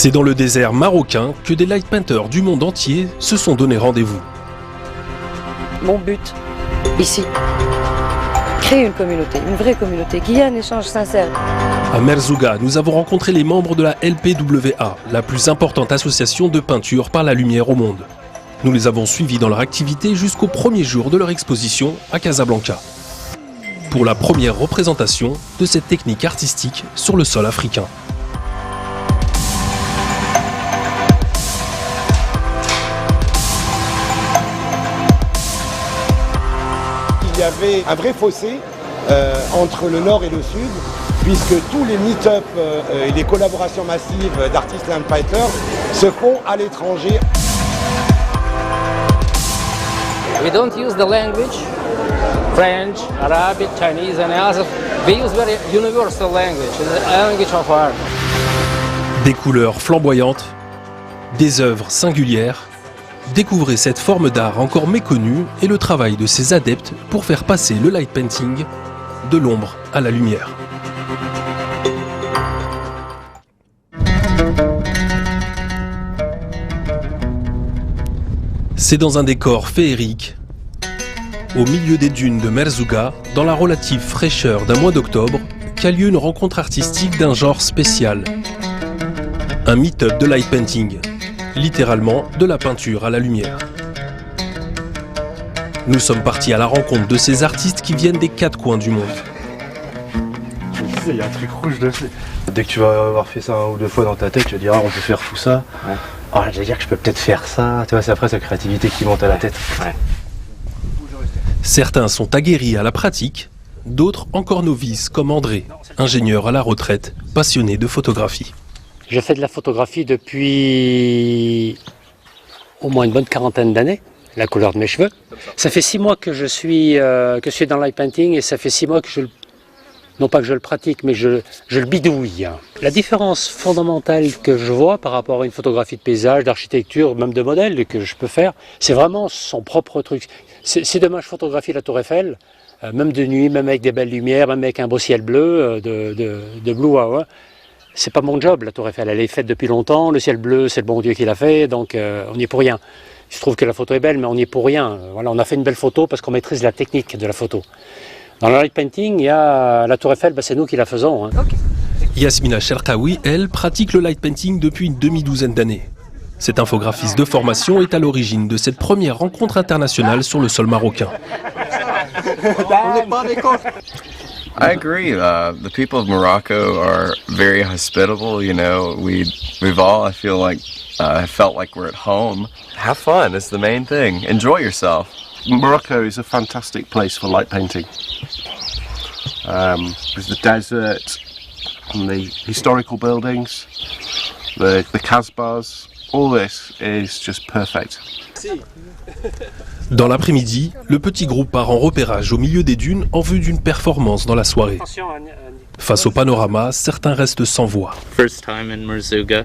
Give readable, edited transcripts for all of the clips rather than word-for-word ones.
C'est dans le désert marocain que des light painters du monde entier se sont donné rendez-vous. Mon but, ici, créer une communauté, une vraie communauté, qui ait un échange sincère. À Merzouga, nous avons rencontré les membres de la LPWA, la plus importante association de peinture par la lumière au monde. Nous les avons suivis dans leur activité jusqu'au premier jour de leur exposition à Casablanca, pour la première représentation de cette technique artistique sur le sol africain. Il y avait un vrai fossé entre le nord et le sud, puisque tous les meet-up et les collaborations massives d'artistes land painters se font à l'étranger. We don't use the language, French, Arabic, Chinese and others. We use very universal language, the language of art. Des couleurs flamboyantes, des œuvres singulières. Découvrez cette forme d'art encore méconnue et le travail de ses adeptes pour faire passer le light painting de l'ombre à la lumière. C'est dans un décor féerique, au milieu des dunes de Merzouga, dans la relative fraîcheur d'un mois d'octobre, qu'a lieu une rencontre artistique d'un genre spécial. Un meet-up de light painting, littéralement de la peinture à la lumière. Nous sommes partis à la rencontre de ces artistes qui viennent des quatre coins du monde. Il y a un truc rouge dessus. Dès que tu vas avoir fait ça un ou deux fois dans ta tête, tu vas dire ah, on peut faire tout ça. Ouais. Ah, je vais dire que je peux peut-être faire ça. Tu vois, c'est après sa créativité qui monte à la tête. Ouais. Certains sont aguerris à la pratique, d'autres encore novices comme André, ingénieur à la retraite, passionné de photographie. Je fais de la photographie depuis au moins une bonne quarantaine d'années, la couleur de mes cheveux. Ça fait 6 mois que je suis dans le light painting et ça fait 6 mois que non pas que je le pratique, mais je le bidouille. La différence fondamentale que je vois par rapport à une photographie de paysage, d'architecture, même de modèle que je peux faire, c'est vraiment son propre truc. Si demain je photographie la Tour Eiffel, même de nuit, même avec des belles lumières, même avec un beau ciel bleu de Blue Hour, c'est pas mon job, la Tour Eiffel. Elle est faite depuis longtemps, le ciel bleu, c'est le bon Dieu qui l'a fait, donc on n'y est pour rien. Il se trouve que la photo est belle, mais on n'y est pour rien. Voilà, on a fait une belle photo parce qu'on maîtrise la technique de la photo. Dans le light painting, il y a la Tour Eiffel, c'est nous qui la faisons. Hein. Okay. Yasmina Cherkaoui, elle, pratique le light painting depuis une demi-douzaine d'années. Cette infographiste de formation est à l'origine de cette première rencontre internationale sur le sol marocain. I agree. The people of Morocco are very hospitable. You know, we've all, I feel like, felt like we're at home. Have fun. It's the main thing. Enjoy yourself. Morocco is a fantastic place for light painting. With the desert and the historical buildings, the Casbahs, all this is just perfect. Dans l'après-midi, le petit groupe part en repérage au milieu des dunes en vue d'une performance dans la soirée. Face au panorama, certains restent sans voix. First time in Merzouga.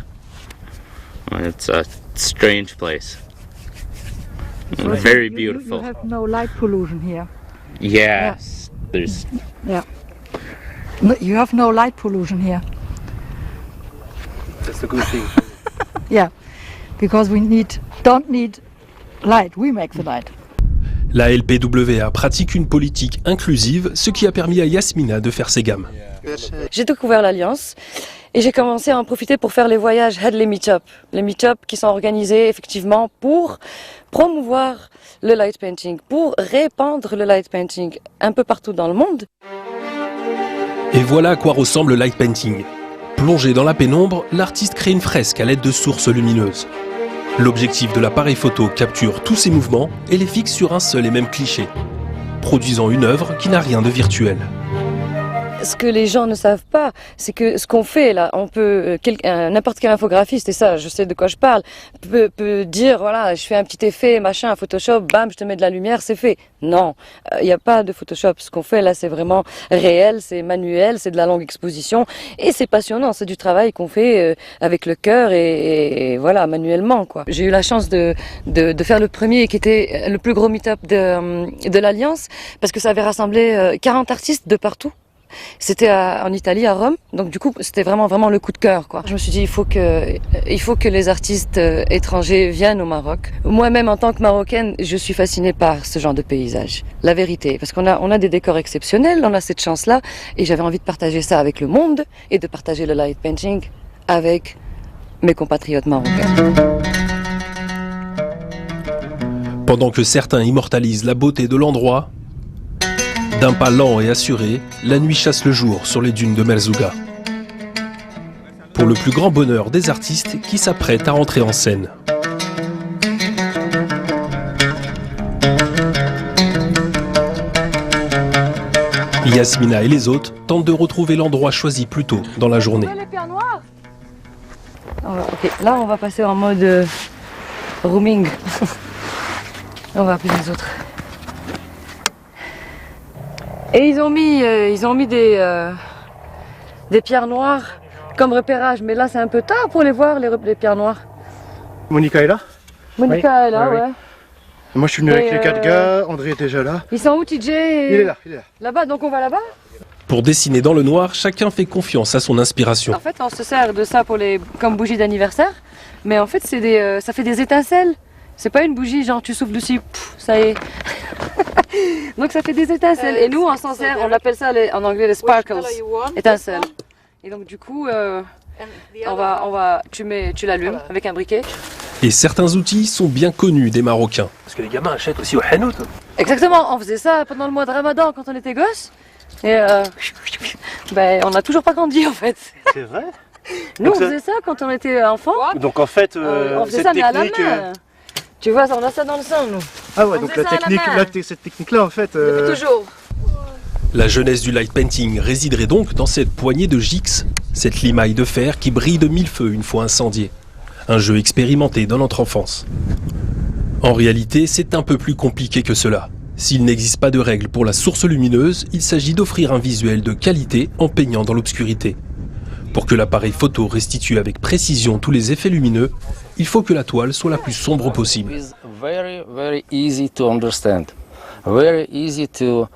It's a strange place. Very beautiful. You have no light pollution here. Yes, there's. Yeah. You have no light pollution here. That's the good thing. Yeah, because we don't need light. We make the light. La LPWA pratique une politique inclusive, ce qui a permis à Yasmina de faire ses gammes. J'ai découvert l'Alliance et j'ai commencé à en profiter pour faire les voyages Head les meet-up. Les meet-up qui sont organisés effectivement pour promouvoir le light painting, pour répandre le light painting un peu partout dans le monde. Et voilà à quoi ressemble le light painting. Plongé dans la pénombre, l'artiste crée une fresque à l'aide de sources lumineuses. L'objectif de l'appareil photo capture tous ces mouvements et les fixe sur un seul et même cliché, produisant une œuvre qui n'a rien de virtuel. Ce que les gens ne savent pas, c'est que ce qu'on fait là, on peut n'importe quel infographiste, et ça, je sais de quoi je parle, peut dire voilà, je fais un petit effet, machin, Photoshop, bam, je te mets de la lumière, c'est fait. Non, il n'y a pas de Photoshop. Ce qu'on fait là, c'est vraiment réel, c'est manuel, c'est de la longue exposition, et c'est passionnant. C'est du travail qu'on fait avec le cœur et voilà, manuellement quoi. J'ai eu la chance de faire le premier qui était le plus gros meet-up de l'Alliance, parce que ça avait rassemblé 40 artistes de partout. C'était en Italie, à Rome, donc du coup c'était vraiment le coup de cœur, quoi. Je me suis dit il faut que les artistes étrangers viennent au Maroc. Moi-même en tant que Marocaine, je suis fascinée par ce genre de paysage, la vérité, parce qu'on a des décors exceptionnels, on a cette chance-là, et j'avais envie de partager ça avec le monde et de partager le light painting avec mes compatriotes marocains. Pendant que certains immortalisent la beauté de l'endroit, d'un pas lent et assuré, la nuit chasse le jour sur les dunes de Merzouga. Pour le plus grand bonheur des artistes qui s'apprêtent à entrer en scène. Yasmina et les autres tentent de retrouver l'endroit choisi plus tôt dans la journée. Ok, là on va passer en mode roaming. On va appeler les autres. Et ils ont mis des pierres noires comme repérage, mais là c'est un peu tard pour les voir, les pierres noires. Monica est là? Monica est là, ouais. Moi je suis venu avec les 4 gars, André est déjà là. Ils sont où, TJ? Il est là. Là-bas, donc on va là-bas? Pour dessiner dans le noir, chacun fait confiance à son inspiration. En fait, on se sert de ça comme bougie d'anniversaire, mais en fait, ça fait des étincelles. C'est pas une bougie, genre tu souffles dessus, ça y est. Donc ça fait des étincelles. Et nous, on s'en sert, on appelle ça en anglais les sparkles, étincelles. Et donc du coup, tu l'allumes avec un briquet. Et certains outils sont bien connus des Marocains. Parce que les gamins achètent aussi au Hanout. Exactement, on faisait ça pendant le mois de Ramadan quand on était gosses. Et on n'a toujours pas grandi en fait. C'est vrai? Nous, on faisait ça quand on était enfant. Donc en fait, on faisait cette ça mais à la technique... main. Tu vois, on a ça dans le sang, nous. Ah ouais, On donc faisait la ça à la technique, main. cette technique-là en fait... Depuis toujours. La jeunesse du light painting résiderait donc dans cette poignée de gypse, cette limaille de fer qui brille de mille feux une fois incendiée. Un jeu expérimenté dans notre enfance. En réalité, c'est un peu plus compliqué que cela. S'il n'existe pas de règle pour la source lumineuse, il s'agit d'offrir un visuel de qualité en peignant dans l'obscurité. Pour que l'appareil photo restitue avec précision tous les effets lumineux, il faut que la toile soit la plus sombre possible. It's very, very easy to understand, very easy to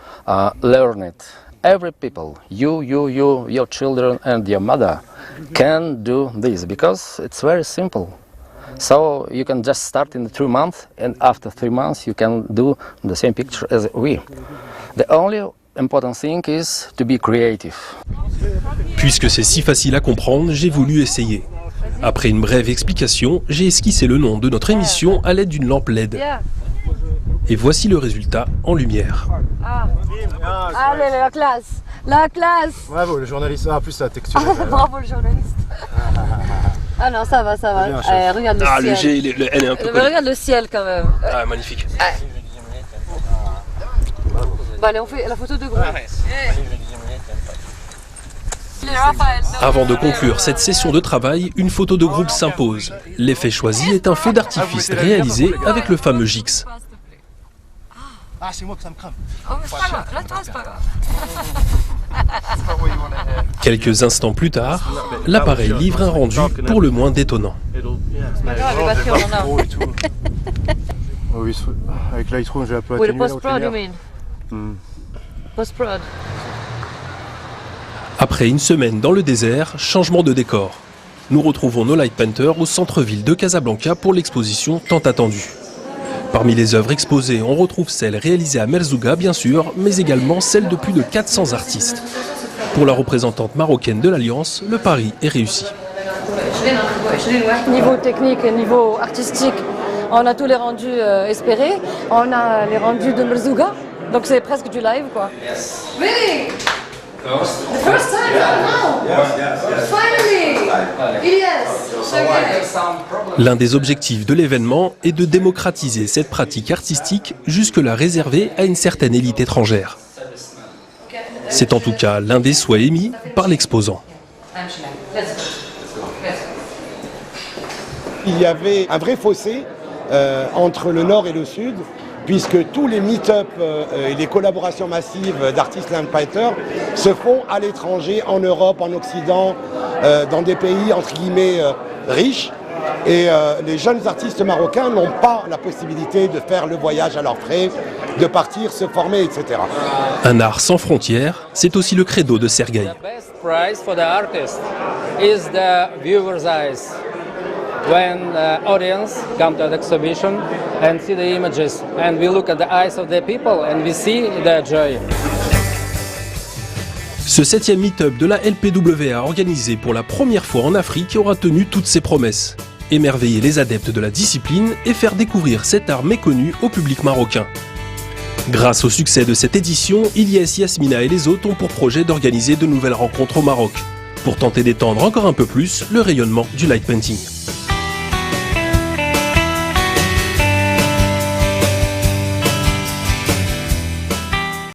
learn it. Every people, you, your children and your mother can do this because it's very simple. So you can just start in 3 months and after 3 months you can do the same picture as we. The only important thing is to be creative. Puisque c'est si facile à comprendre, j'ai voulu essayer. Après une brève explication, j'ai esquissé le nom de notre émission à l'aide d'une lampe LED. Et voici le résultat en lumière. Allez, la classe. La classe. Bravo, le journaliste. Ah, en plus, la texture. Bravo, le journaliste. Ah non, ça va. Bien, Regarde le ciel. Le G, le N est un peu collé. Regarde le ciel quand même. Ah, magnifique. Bon, allez, on fait la photo de groupe. Avant de conclure cette session de travail, une photo de groupe s'impose. L'effet choisi est un feu d'artifice réalisé avec le fameux Gix. Ah, c'est moi que ça me crame. Oh, mais c'est pas grave. Là, toi, c'est pas grave. Quelques instants plus tard, l'appareil livre un rendu pour le moins détonnant. C'est pas grave, les batteries, on en a. Oui, avec Lightroom, j'ai un peu Oui, le atténué la post-prod, you lumière. mean? Post-prod. Après une semaine dans le désert, changement de décor. Nous retrouvons nos light painters au centre-ville de Casablanca pour l'exposition tant attendue. Parmi les œuvres exposées, on retrouve celles réalisées à Merzouga, bien sûr, mais également celles de plus de 400 artistes. Pour la représentante marocaine de l'Alliance, le pari est réussi. Niveau technique et niveau artistique, on a tous les rendus espérés. On a les rendus de Merzouga, donc c'est presque du live, quoi. Really? The first time? Oh, no! Finally! Yes! L'un des objectifs de l'événement est de démocratiser cette pratique artistique jusque-là réservée à une certaine élite étrangère. C'est en tout cas l'un des souhaits émis par l'exposant. Il y avait un vrai fossé entre le nord et le sud, puisque tous les meet-up et les collaborations massives d'artistes land painters se font à l'étranger, en Europe, en Occident, dans des pays entre guillemets riches. Et les jeunes artistes marocains n'ont pas la possibilité de faire le voyage à leurs frais de partir se former, etc. Un art sans frontières, c'est aussi le credo de Sergueï. The best prize for the artist is the viewer's eyes. When the audience come to the exhibition and see the images, and we look at the eyes of the people and we see their joy. Ce 7e meet-up de la LPWA organisé pour la première fois en Afrique aura tenu toutes ses promesses. Émerveiller les adeptes de la discipline et faire découvrir cet art méconnu au public marocain. Grâce au succès de cette édition, Ilyes, Yasmina et les autres ont pour projet d'organiser de nouvelles rencontres au Maroc, pour tenter d'étendre encore un peu plus le rayonnement du light painting.